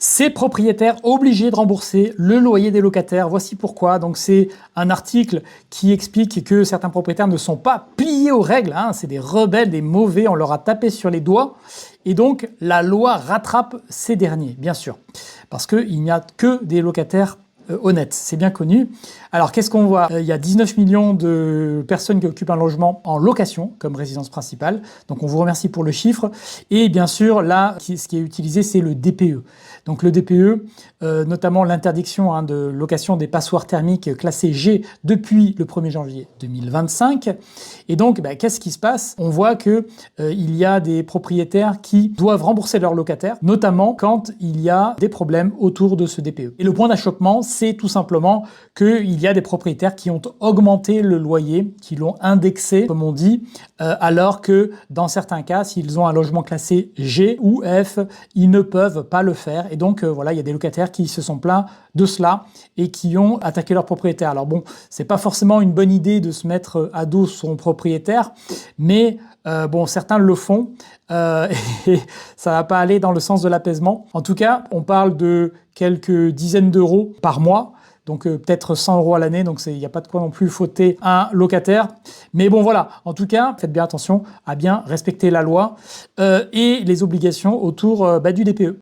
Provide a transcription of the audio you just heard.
Ces propriétaires obligés de rembourser le loyer des locataires. Voici pourquoi. Donc c'est un article qui explique que certains propriétaires ne sont pas pliés aux règles. Hein. C'est des rebelles, des mauvais. On leur a tapé sur les doigts. Et donc la loi rattrape ces derniers, bien sûr. Parce qu'il n'y a que des locataires honnête, c'est bien connu. Alors qu'est-ce qu'on voit? Il y a 19 millions de personnes qui occupent un logement en location comme résidence principale, donc on vous remercie pour le chiffre. Et bien sûr, là, ce qui est utilisé, c'est le DPE. Donc le DPE, notamment l'interdiction de location des passoires thermiques classées G depuis le 1er janvier 2025. Et donc, qu'est-ce qui se passe? On voit que il y a des propriétaires qui doivent rembourser leurs locataires, notamment quand il y a des problèmes autour de ce DPE. Et le point d'achoppement, c'est tout simplement qu'il y a des propriétaires qui ont augmenté le loyer, qui l'ont indexé, comme on dit, alors que dans certains cas, s'ils ont un logement classé G ou F, ils ne peuvent pas le faire. Et donc, voilà, il y a des locataires qui se sont plaints de cela et qui ont attaqué leur propriétaire. Alors bon, c'est pas forcément une bonne idée de se mettre à dos son propriétaire, mais bon, certains le font et ça va pas aller dans le sens de l'apaisement. En tout cas, on parle de quelques dizaines d'euros par mois, donc peut-être 100 euros à l'année, donc il n'y a pas de quoi non plus fauter un locataire. Mais bon voilà, en tout cas, faites bien attention à bien respecter la loi et les obligations autour du DPE.